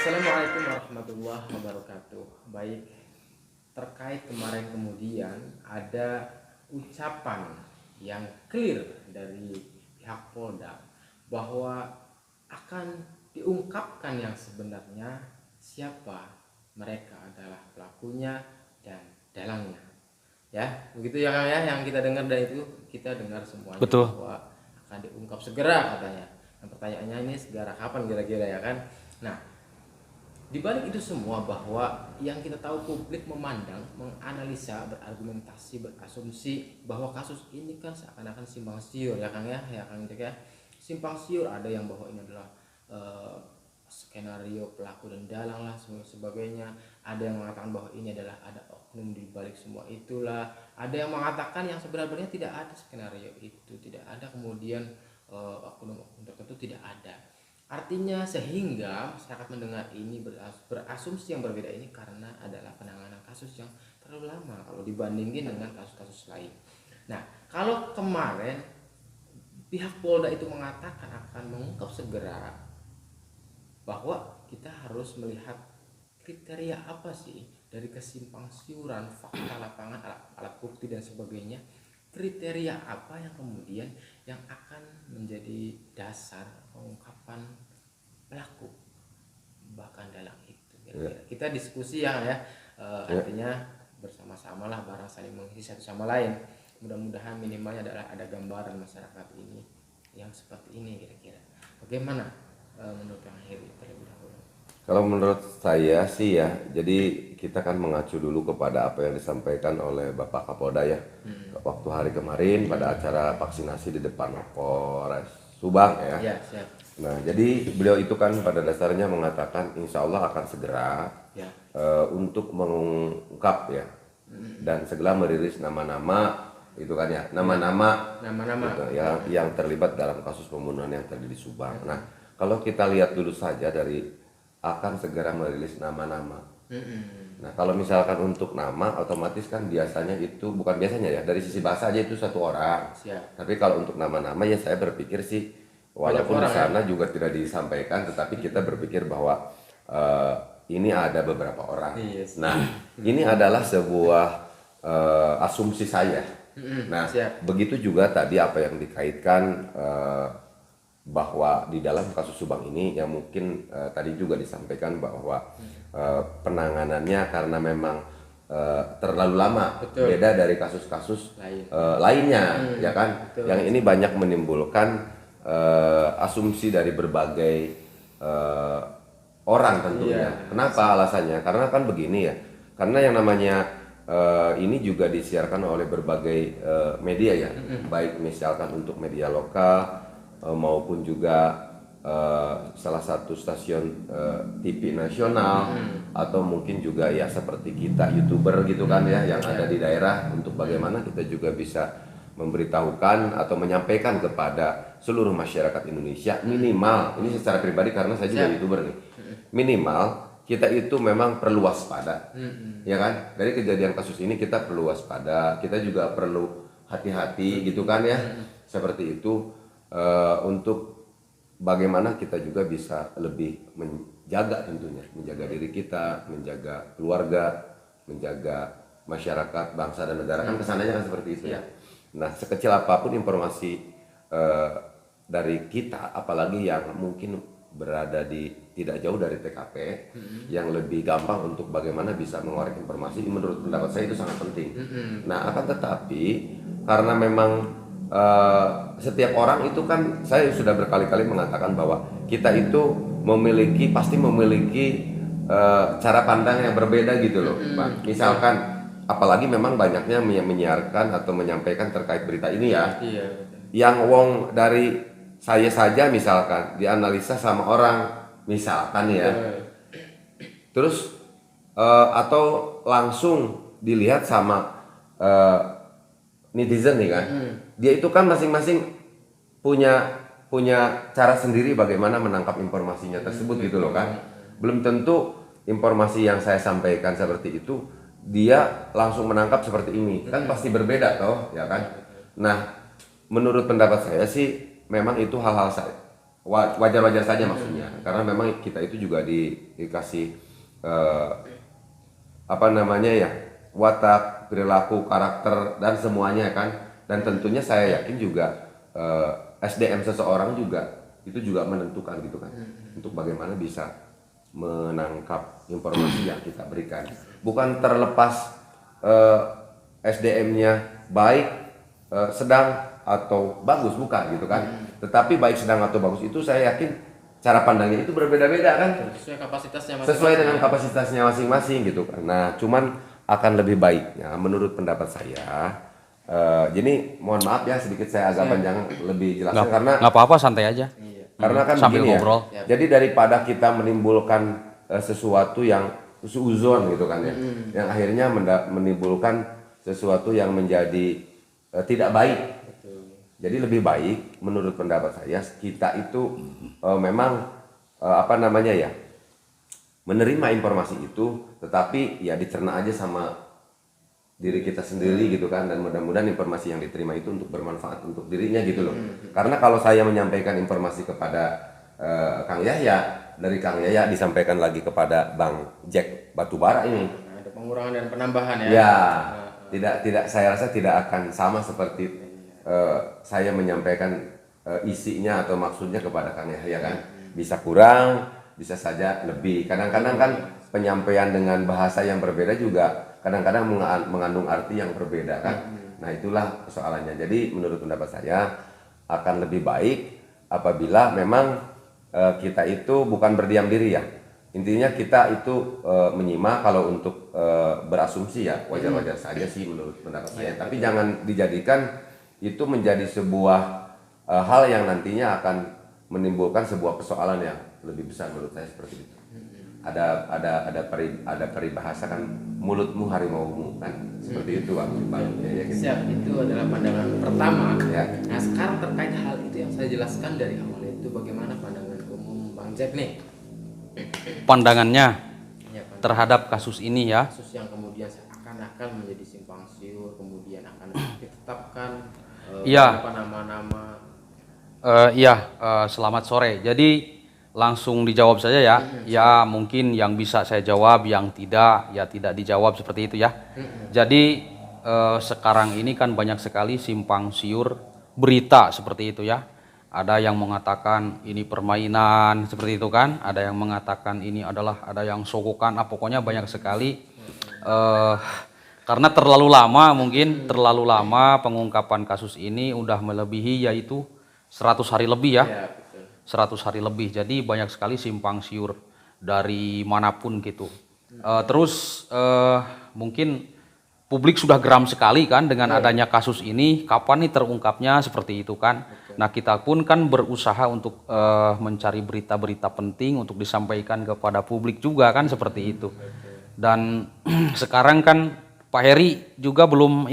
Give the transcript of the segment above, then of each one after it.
Assalamualaikum warahmatullahi wabarakatuh. Baik, terkait kemarin kemudian ada ucapan yang clear dari pihak Polda bahwa akan diungkapkan yang sebenarnya siapa mereka adalah pelakunya dan dalangnya. Ya, begitu ya Kang ya, yang kita dengar dari itu kita dengar semuanya. Betul. Bahwa akan diungkap segera katanya. Nah, pertanyaannya ini segera kapan kira-kira ya kan? Nah, di balik itu semua bahwa yang kita tahu publik memandang, menganalisa, berargumentasi, berasumsi bahwa kasus ini kan seakan-akan simpang siur ya Kang ya Kang Cek ya. Simpang siur, ada yang bahwa ini adalah skenario pelaku dan dalang lah sebagainya. Ada yang mengatakan bahwa ini adalah ada oknum di balik semua itulah. Ada yang mengatakan yang sebenarnya tidak ada skenario itu, tidak ada kemudian oknum tertentu, tidak ada. Artinya sehingga masyarakat mendengar ini berasumsi yang berbeda ini karena adalah penanganan kasus yang terlalu lama kalau dibandingin dengan kasus-kasus lain. Nah, kalau kemarin pihak Polda itu mengatakan akan mengungkap segera, bahwa kita harus melihat kriteria apa sih dari kesimpang siuran fakta lapangan, alat bukti dan sebagainya. Kriteria apa yang kemudian yang akan menjadi dasar pengungkapan pelaku bahkan dalang itu. Kita diskusi ya artinya bersama-sama lah, barang saling mengisi satu sama lain. Mudah-mudahan minimalnya adalah ada gambaran masyarakat ini yang seperti ini kira-kira. Bagaimana menurut Kang Heri terlebih dahulu? Kalau menurut saya sih ya, jadi kita kan mengacu dulu kepada apa yang disampaikan oleh Bapak Kapolda ya, waktu hari kemarin pada acara vaksinasi di depan Polres Subang ya. Ya, siap. Nah, jadi beliau itu kan pada dasarnya mengatakan insya Allah akan segera Ya. untuk mengungkap ya, dan segera merilis nama-nama itu kan ya, nama-nama gitu, yang terlibat dalam kasus pembunuhan yang terjadi di Subang. Nah, kalau kita lihat dulu saja dari akan segera merilis nama-nama. Nah, kalau misalkan untuk nama, otomatis kan biasanya itu bukan biasanya ya, dari sisi bahasa aja itu satu orang. Siap. Tapi kalau untuk nama-nama ya saya berpikir sih, walaupun di sana juga tidak disampaikan, tetapi kita berpikir bahwa ini ada beberapa orang. Yes. Nah, ini adalah sebuah asumsi saya. Nah, begitu juga tadi apa yang dikaitkan bahwa di dalam kasus Subang ini yang mungkin tadi juga disampaikan bahwa penanganannya karena memang terlalu lama. Betul. Beda dari kasus-kasus lainnya ya kan. Betul. Yang ini banyak menimbulkan asumsi dari berbagai orang tentunya. Kenapa alasannya? Karena kan begini ya, karena yang namanya ini juga disiarkan oleh berbagai media ya, baik misalkan untuk media lokal maupun juga salah satu stasiun TV nasional, atau mungkin juga ya seperti kita YouTuber gitu kan ya, yang ada di daerah, untuk bagaimana kita juga bisa memberitahukan atau menyampaikan kepada seluruh masyarakat Indonesia, minimal ini secara pribadi karena saya juga YouTuber nih, minimal kita itu memang perlu waspada, ya kan? Dari kejadian kasus ini kita perlu waspada, kita juga perlu hati-hati gitu kan ya, seperti itu. Untuk bagaimana kita juga bisa lebih menjaga, tentunya menjaga diri kita, menjaga keluarga, menjaga masyarakat, bangsa dan negara, kan kesananya kan seperti itu ya. Nah, sekecil apapun informasi dari kita, apalagi yang mungkin berada di tidak jauh dari TKP, yang lebih gampang untuk bagaimana bisa mengeluarkan informasi, menurut pendapat saya itu sangat penting. Nah, akan tetapi karena memang setiap orang itu kan, saya sudah berkali-kali mengatakan bahwa kita itu pasti memiliki cara pandang yang berbeda gitu loh, Pak. Misalkan apalagi memang banyaknya yang menyiarkan atau menyampaikan terkait berita ini ya, yang wong dari saya saja misalkan dianalisa sama orang misalkan ya, terus atau langsung dilihat sama netizen nih kan, dia itu kan masing-masing punya cara sendiri bagaimana menangkap informasinya tersebut gitu loh kan. Belum tentu informasi yang saya sampaikan seperti itu dia langsung menangkap seperti ini, kan pasti berbeda toh ya kan. Nah, menurut pendapat saya sih memang itu hal-hal wajar-wajar saja maksudnya, karena memang kita itu juga dikasih eh, apa namanya ya, watak, perilaku, karakter dan semuanya kan. Dan tentunya saya yakin juga SDM seseorang juga itu juga menentukan gitu kan, untuk bagaimana bisa menangkap informasi yang kita berikan. Bukan terlepas SDM-nya baik, sedang atau bagus, bukan gitu kan. Tetapi baik, sedang atau bagus itu saya yakin cara pandangnya itu berbeda-beda kan, sesuai kapasitasnya masing-masing. sesuai dengan kapasitasnya masing-masing gitu kan. Nah, cuman akan lebih baiknya menurut pendapat saya. Jadi mohon maaf ya sedikit saya agak panjang lebih jelasnya, karena Nggak apa-apa, santai aja. karena kan Sambil begini ngobrol. ya. Jadi daripada kita menimbulkan sesuatu yang suuzon gitu kan ya, yang akhirnya menimbulkan sesuatu yang menjadi tidak baik. Jadi lebih baik menurut pendapat saya kita itu memang apa namanya ya, menerima informasi itu, tetapi ya dicerna aja sama diri kita sendiri gitu kan, dan mudah-mudahan informasi yang diterima itu untuk bermanfaat untuk dirinya gitu loh. Karena kalau saya menyampaikan informasi kepada Kang Yahya, dari Kang Yahya disampaikan lagi kepada Bang Jack Batubara ini, Ada pengurangan dan penambahan ya. ya tidak saya rasa tidak akan sama seperti saya menyampaikan isinya atau maksudnya kepada Kang Yahya kan. Bisa kurang, bisa saja lebih. Kadang-kadang kan penyampaian dengan bahasa yang berbeda juga kadang-kadang mengandung arti yang berbeda kan. Nah, itulah persoalannya. Jadi menurut pendapat saya akan lebih baik apabila memang kita itu bukan berdiam diri ya. Intinya kita itu menyimak. Kalau untuk berasumsi ya wajar-wajar saja sih menurut pendapat saya. Tapi jangan dijadikan itu menjadi sebuah hal yang nantinya akan menimbulkan sebuah persoalan yang lebih besar menurut saya, seperti itu. Ada peribahasa kan, mulutmu harimaumu kan, seperti itu Bang. Ya, gitu. Siap, itu adalah pandangan pertama. Ya. Nah, sekarang terkait hal itu yang saya jelaskan dari awal itu, bagaimana pandangan umum Bang Jack nih? Pandangannya Ya, pandangan terhadap kasus ini ya. kasus yang kemudian akan menjadi simpang siur, kemudian akan ditetapkan Iya. beberapa nama-nama. Selamat sore. Jadi langsung dijawab saja ya. Ya, mungkin yang bisa saya jawab, yang tidak ya tidak dijawab, seperti itu ya. Jadi sekarang ini kan banyak sekali simpang siur berita seperti itu ya. Ada yang mengatakan ini permainan seperti itu kan. Ada yang mengatakan ini adalah, ada yang sogokan. Pokoknya banyak sekali. Karena terlalu lama pengungkapan kasus ini, udah melebihi yaitu 100 hari lebih ya. Ya, betul. 100 hari lebih. Jadi banyak sekali simpang siur dari manapun gitu. Terus mungkin publik sudah geram sekali kan dengan adanya kasus ini. Kapan nih terungkapnya, seperti itu kan. Nah, kita pun kan berusaha untuk mencari berita-berita penting untuk disampaikan kepada publik juga kan, seperti itu. Dan sekarang kan Pak Heri juga belum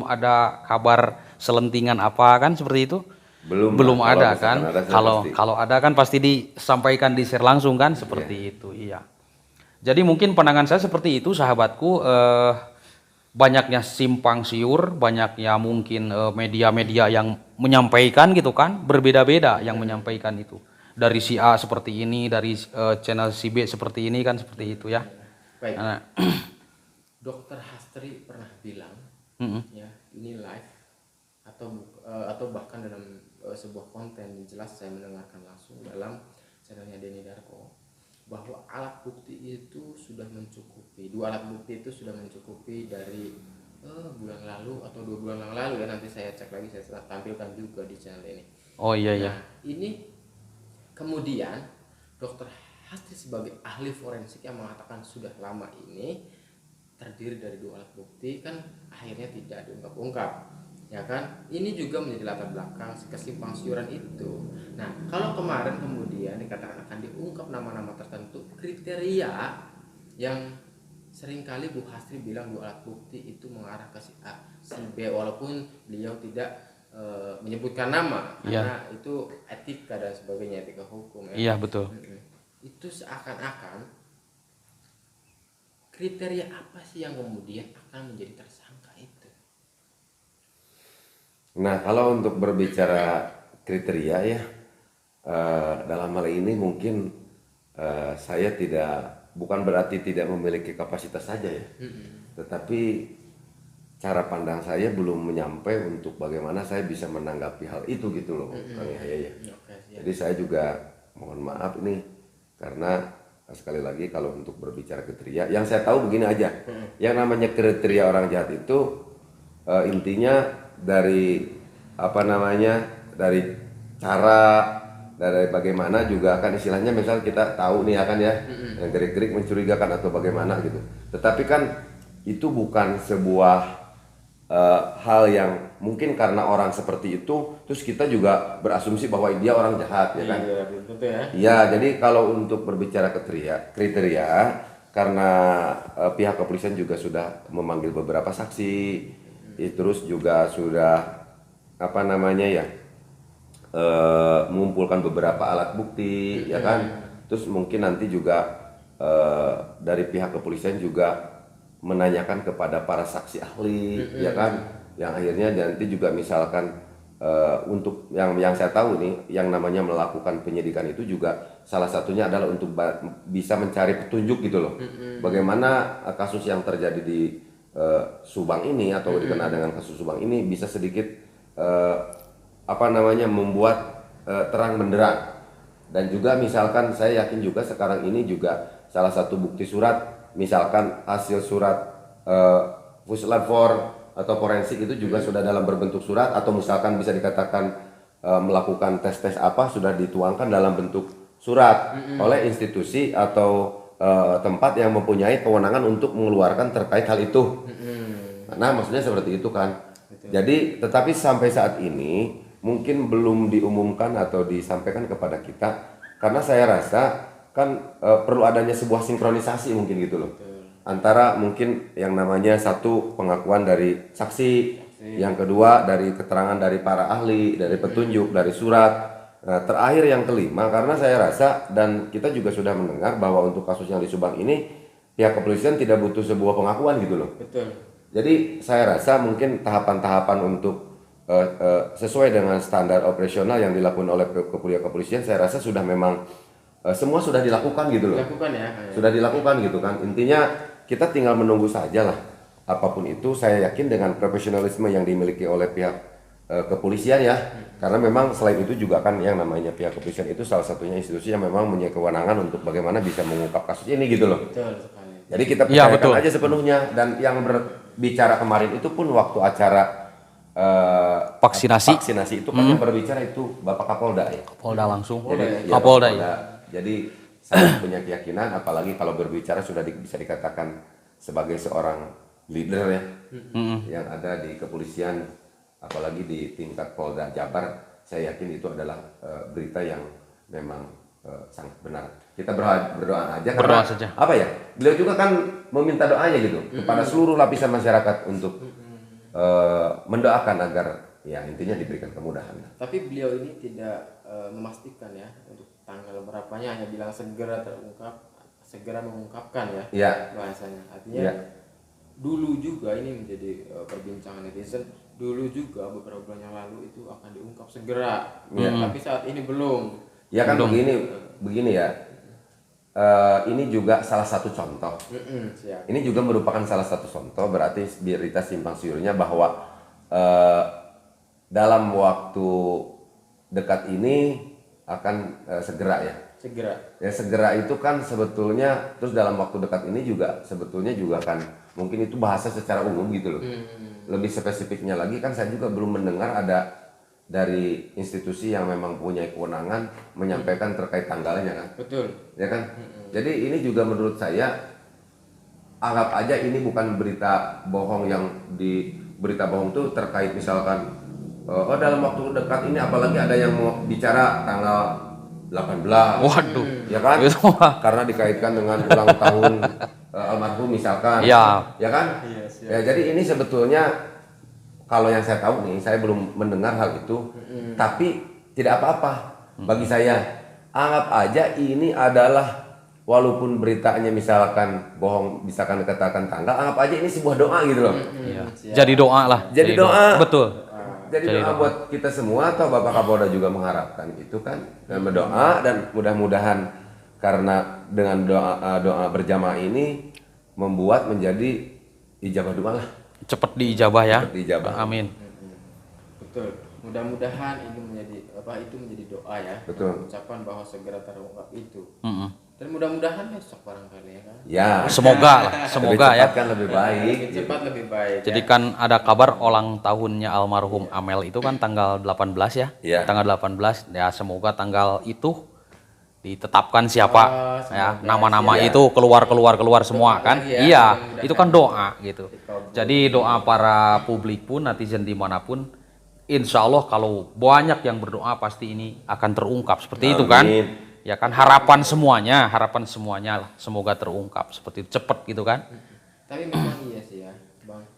ada kabar selentingan apa kan, seperti itu. Belum ada kan. Kalau ada kan pasti disampaikan, di share langsung kan, seperti itu. Iya. Jadi mungkin pandangan saya seperti itu, sahabatku. Banyaknya simpang siur, banyaknya mungkin media-media yang menyampaikan gitu kan, berbeda-beda yang menyampaikan itu. Dari si A seperti ini, dari channel si B seperti ini kan, seperti itu ya. Baik. Nah, Dokter Hastri pernah bilang, ya, ini live atau bahkan dalam sebuah konten jelas saya mendengarkan langsung dalam channelnya Denny Darko, bahwa alat bukti itu sudah mencukupi. 2 alat bukti itu sudah mencukupi dari bulan lalu atau 2 bulan yang lalu ya. Nanti saya cek lagi, saya tampilkan juga di channel ini. oh iya ya. Nah, ini kemudian Dokter Hastri sebagai ahli forensik yang mengatakan sudah lama ini terdiri dari 2 alat bukti, kan akhirnya tidak diungkap-ungkap, ya kan? Ini juga menjadi latar belakang kesimpang siuran itu. Nah, kalau kemarin kemudian dikatakan akan diungkap nama-nama tertentu, kriteria yang seringkali Bu Hastri bilang 2 alat bukti itu mengarah ke si A, si B, walaupun beliau tidak menyebutkan nama, karena itu etika dan sebagainya, etika hukum ya. Iya, betul. Itu seakan-akan kriteria apa sih yang kemudian akan menjadi tersangka itu? Nah, kalau untuk berbicara kriteria ya, dalam hal ini mungkin saya bukan berarti tidak memiliki kapasitas saja ya, tetapi cara pandang saya belum menyampai untuk bagaimana saya bisa menanggapi hal itu gitu loh, Kang Yahya ya. Jadi saya juga mohon maaf ini karena sekali lagi kalau untuk berbicara kriteria, yang saya tahu begini aja, yang namanya kriteria orang jahat itu intinya dari apa namanya, dari cara, dari bagaimana juga kan istilahnya, misal kita tahu nih akan ya yang gerik-gerik mencurigakan atau bagaimana gitu, tetapi kan itu bukan sebuah hal yang mungkin karena orang seperti itu terus kita juga berasumsi bahwa dia orang jahat ya kan. Iya, belum tentu ya. Iya, jadi kalau untuk berbicara kriteria karena pihak kepolisian juga sudah memanggil beberapa saksi, terus juga sudah apa namanya ya, mengumpulkan beberapa alat bukti ya kan. Terus mungkin nanti juga dari pihak kepolisian juga menanyakan kepada para saksi ahli ya kan, yang akhirnya nanti juga misalkan untuk yang saya tahu nih, yang namanya melakukan penyidikan itu juga salah satunya adalah untuk bisa mencari petunjuk gitu loh, bagaimana kasus yang terjadi di Subang ini atau dikenal dengan kasus Subang ini bisa sedikit apa namanya membuat terang benderang. Dan juga misalkan saya yakin juga sekarang ini juga salah satu bukti surat, misalkan hasil surat puslap atau forensik itu juga sudah dalam berbentuk surat, atau misalkan bisa dikatakan melakukan tes apa sudah dituangkan dalam bentuk surat oleh institusi atau tempat yang mempunyai kewenangan untuk mengeluarkan terkait hal itu. Nah, maksudnya seperti itu kan. Jadi tetapi sampai saat ini mungkin belum diumumkan atau disampaikan kepada kita, karena saya rasa kan perlu adanya sebuah sinkronisasi mungkin gitu loh. Antara mungkin yang namanya satu pengakuan dari saksi, yang kedua dari keterangan dari para ahli, dari petunjuk, dari surat, terakhir yang kelima, karena saya rasa dan kita juga sudah mendengar bahwa untuk kasus yang di Subang ini pihak kepolisian tidak butuh sebuah pengakuan gitu loh. Betul. Jadi saya rasa mungkin tahapan-tahapan untuk sesuai dengan standar operasional yang dilakukan oleh kepolisian, saya rasa sudah memang semua sudah dilakukan gitu loh. Dilakukan ya. Sudah dilakukan gitu kan. Intinya kita tinggal menunggu saja lah. Apapun itu saya yakin dengan profesionalisme yang dimiliki oleh pihak kepolisian ya. Karena memang selain itu juga kan yang namanya pihak kepolisian itu salah satunya institusi yang memang mempunyai kewenangan untuk bagaimana bisa mengungkap kasus ini gitu loh. Betul sekali. Jadi kita percayakan aja sepenuhnya. Dan yang berbicara kemarin itu pun waktu acara vaksinasi itu kan yang berbicara itu Bapak Kapolda ya. Kapolda langsung. Jadi, Kapolda ya. Jadi saya punya keyakinan, apalagi kalau berbicara sudah bisa dikatakan sebagai seorang leader ya, yang ada di kepolisian, apalagi di tingkat Polda Jabar, saya yakin itu adalah berita yang memang sangat benar. Kita berdoa aja, berdoa karena saja. apa ya? Beliau juga kan meminta doanya gitu kepada seluruh lapisan masyarakat untuk mendoakan agar ya intinya diberikan kemudahan. Tapi beliau ini tidak memastikan ya untuk tanggal berapanya, hanya bilang segera mengungkapkan ya, bahasanya. Artinya dulu juga ini menjadi perbincangan netizen, dulu juga beberapa bulan yang lalu itu akan diungkap segera, tapi saat ini belum. Ya kan begini ya. Ini juga salah satu contoh. Ini juga merupakan salah satu contoh, berarti berita simpang siurnya bahwa dalam waktu dekat ini akan segera ya. Segera itu kan sebetulnya, terus dalam waktu dekat ini juga sebetulnya juga kan mungkin itu bahasa secara umum gitu loh. Lebih spesifiknya lagi kan saya juga belum mendengar ada dari institusi yang memang punya kewenangan menyampaikan terkait tanggalnya kan. Betul. Ya kan? Jadi ini juga menurut saya anggap aja ini bukan berita bohong, yang di berita bohong itu terkait misalkan dalam waktu dekat ini, apalagi ada yang mau bicara tanggal 18. Waduh. Ya kan? Karena dikaitkan dengan ulang tahun almarhum misalkan. Ya. Ya kan? Ya, jadi ini sebetulnya kalau yang saya tahu nih, saya belum mendengar hal itu, tapi tidak apa-apa bagi saya. Anggap aja ini adalah, walaupun beritanya misalkan bohong, misalkan dikatakan tanggal, anggap aja ini sebuah doa gitu loh. Jadi doa lah. Jadi doa. Betul. jadi doa buat kita semua, atau Bapak Kapolda juga mengharapkan itu kan, dan berdoa, dan mudah-mudahan karena dengan doa berjamaah ini membuat menjadi ijabah doa lah. Cepat diijabah ya. Cepat diijabah. Amin. Betul. Mudah-mudahan ini menjadi itu menjadi doa ya. Betul. Ucapan bahwa segera terungkap itu. Mm-mm. Dan mudah-mudahan besok barangkali ya kan. Ya. Semoga lah, semoga lebih ya. cepat kan lebih baik. Lebih cepat lebih baik. Jadi ya. kan ada kabar ulang tahunnya almarhum Amel itu kan tanggal 18 ya. Iya. Tanggal 18 ya, semoga tanggal itu ditetapkan siapa ya, nama-nama iya. itu keluar semua Doa kan. lagi ya, Iya, mudah-mudahan. itu kan doa gitu. Dikabul. Jadi doa para publik pun, netizen dimanapun, insya Allah kalau banyak yang berdoa pasti ini akan terungkap seperti itu kan. Amin. Ya kan, harapan semuanya lah, semoga terungkap seperti itu, cepet gitu kan. Tapi memang iya sih ya, Bang.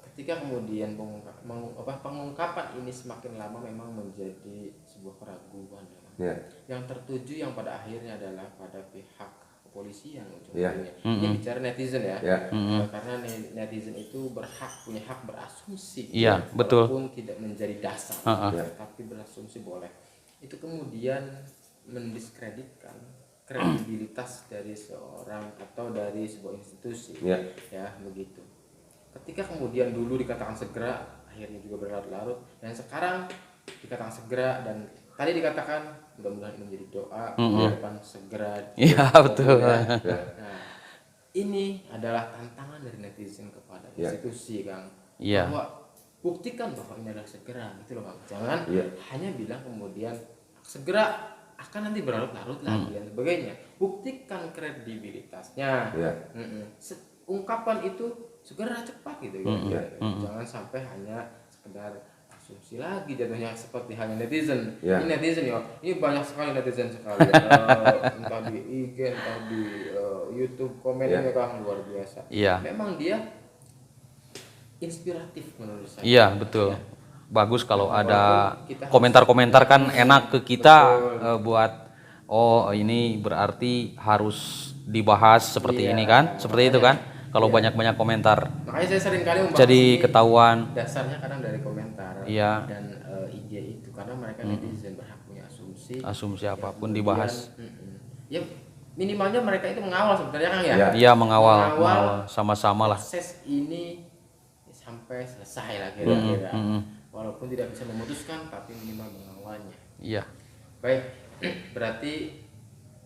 Ketika kemudian pengungkapan ini semakin lama memang menjadi sebuah keraguan ya, Bang. Ya. Yang tertuju yang pada akhirnya adalah pada pihak kepolisian Ya. ujung-ujungnya. Ini bicara netizen ya. Ya. Karena netizen itu punya hak berasumsi. Iya, betul. Walaupun tidak menjadi dasar, Ya. tapi berasumsi boleh. Itu kemudian mendiskreditkan kredibilitas dari seorang atau dari sebuah institusi. Ya. Ya, begitu. Ketika kemudian dulu dikatakan segera, akhirnya juga berlarut-larut, dan sekarang dikatakan segera, dan tadi dikatakan mudah-mudahan ini menjadi doa ke depan segera. Iya, betul. Ya. Nah, ini adalah tantangan dari netizen kepada Ya. institusi, Kang. Iya. Bahwa buktikan bahwa ini adalah segera, gitu loh, Kang. Jangan Ya. hanya bilang kemudian segera akan nanti berlarut-larut lagi dan sebagainya. Buktikan kredibilitasnya. Ya. Ungkapan itu segera cepat gitu ya. Ya. Jangan sampai hanya sekedar asumsi lagi jatuhnya seperti halnya netizen. Ya. Ini netizen ya. Ini banyak sekali netizen sekali. Entah di IG, entah di YouTube komennya kan luar biasa. Iya. Memang dia inspiratif menurut saya. Iya, betul. Bagus kalau ada kita komentar-komentar kan enak ke kita buat oh ini berarti harus dibahas seperti Iya, ini kan, seperti itu kan. Kalau banyak-banyak komentar Makanya saya sering kali membahas jadi ini, ketahuan. dasarnya kadang dari komentar Iya. dan IG itu karena mereka netizen berhak punya asumsi. Asumsi yang apapun kemudian, dibahas. Ya minimalnya mereka itu mengawal sebenarnya Kang ya. Ya. Iya, mengawal sama-sama lah. Proses ini sampai selesai lah kira-kira. Walaupun tidak bisa memutuskan tapi minimal mengawalnya. Iya. Baik, berarti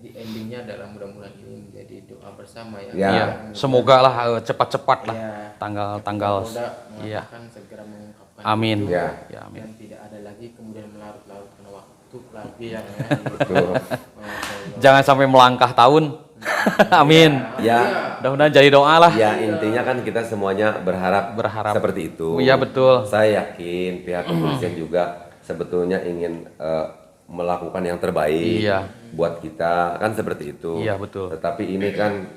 di endingnya adalah mudah-mudahan ini menjadi doa bersama ya. Ya. Iya, semoga lah cepat-cepat lah Ya. tanggal-tanggal. Kapolda Iya. mengatakan segera mengungkapkan Amin. itu, Ya. Ya, amin. dan tidak ada lagi kemudian melarut-larutkan waktu lagi yang ya. Betul. Jangan sampai melangkah tahun. Amin. Ya. Mudah-mudahan jadi doa lah. Ya, intinya kan kita semuanya berharap Berharap. seperti itu. Iya, betul. Saya yakin pihak kepolisian juga sebetulnya ingin melakukan yang terbaik Iya. buat kita, kan seperti itu. Iya, betul. Tetapi ini kan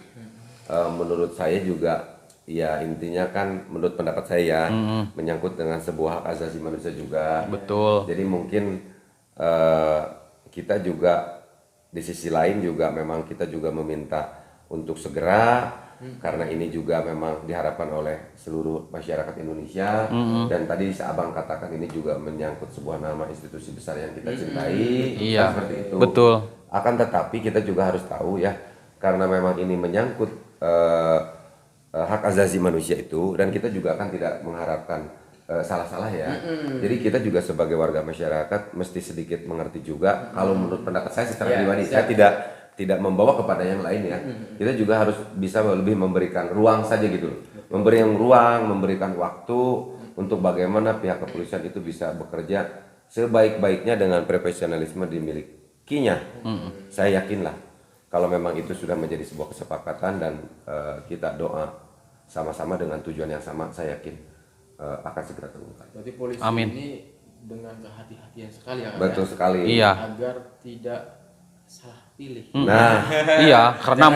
menurut saya juga, ya intinya kan menurut pendapat saya menyangkut dengan sebuah hak asasi manusia juga. Betul. Jadi mungkin kita juga di sisi lain juga memang kita juga meminta untuk segera, karena ini juga memang diharapkan oleh seluruh masyarakat Indonesia. Dan tadi Abang katakan ini juga menyangkut sebuah nama institusi besar yang kita cintai. Iya, Kan seperti itu. betul. Akan tetapi kita juga harus tahu ya, karena memang ini menyangkut hak asasi manusia itu, dan kita juga akan tidak mengharapkan salah-salah ya. Jadi kita juga sebagai warga masyarakat mesti sedikit mengerti juga. Kalau menurut pendapat saya secara pribadi, saya tidak membawa kepada yang lain ya. Kita juga harus bisa lebih memberikan ruang saja gitu loh. Memberikan ruang, memberikan waktu untuk bagaimana pihak kepolisian itu bisa bekerja sebaik-baiknya dengan profesionalisme dimilikinya. Saya yakinlah kalau memang itu sudah menjadi sebuah kesepakatan dan kita doa sama-sama dengan tujuan yang sama, saya yakin akan segera terungkap. Berarti polisi Amin. ini dengan kehati-hatian sekali ya Kang, Betul ya? sekali. Iya. Agar tidak salah pilih. Nah, Iya, karena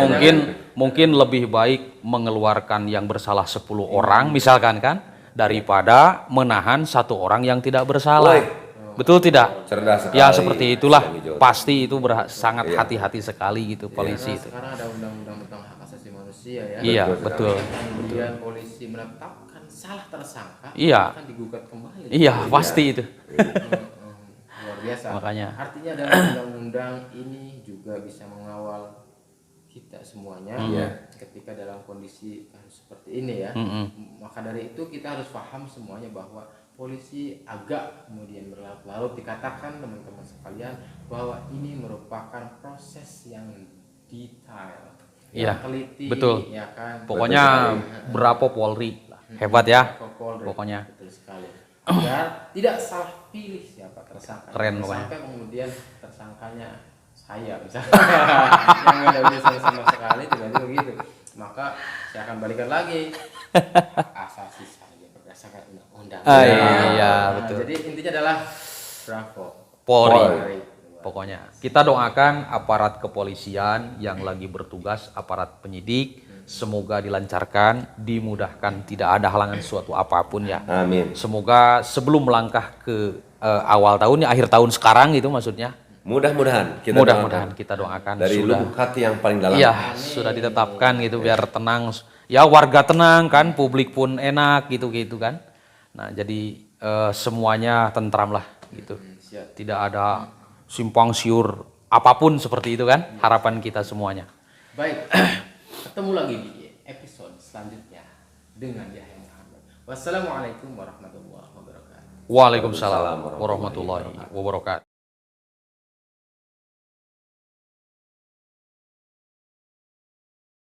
mungkin lebih baik mengeluarkan yang bersalah 10 orang misalkan kan, daripada menahan 1 orang yang tidak bersalah. Woi. Betul tidak? cerdas sekali. Ya seperti itulah. Yang hijau. Pasti itu sangat Iya. hati-hati sekali gitu polisi Karena itu. sekarang ada undang-undang tentang hak asasi manusia ya. Iya, Betul betul. Kemudian polisi menetapkan salah tersangka Iya. akan digugat kembali. Iya, pasti itu. Luar biasa. Makanya. Artinya dalam undang-undang ini juga bisa mengawal kita semuanya ketika dalam kondisi kasus seperti ini ya. Maka dari itu kita harus paham semuanya bahwa polisi agak kemudian berlarut-larut, dikatakan teman-teman sekalian bahwa ini merupakan proses yang detail, yang teliti, betul. ya kan. Pokoknya berapa Polri hebat ya. Polri, Pokoknya betul sekali. Agar tidak salah pilih siapa tersangka. Keren pokoknya. Sampai kemudian tersangkanya saya misalnya yang nggak ada urusan sama sekali tiba-tiba begitu, maka saya akan balikan lagi hak asasi saya berdasarkan undang-undang. Iya, betul. Jadi intinya adalah bravo Polri. Pokoknya kita doakan aparat kepolisian yang lagi bertugas, aparat penyidik, semoga dilancarkan, dimudahkan, tidak ada halangan suatu apapun ya. Amin. Semoga sebelum melangkah ke awal tahun ya, akhir tahun sekarang gitu maksudnya. Mudah-mudahan Kita doakan dari sudah, lubuk hati yang paling dalam. iya, sudah ditetapkan gitu biar tenang ya, warga tenang kan, publik pun enak gitu kan. Nah, jadi semuanya tentram lah gitu. Tidak ada simpang siur apapun seperti itu kan, harapan kita semuanya. Baik, ketemu lagi di episode selanjutnya dengan Yahya Muhammad. Wassalamualaikum warahmatullahi wabarakatuh. Waalaikumsalam warahmatullahi wabarakatuh.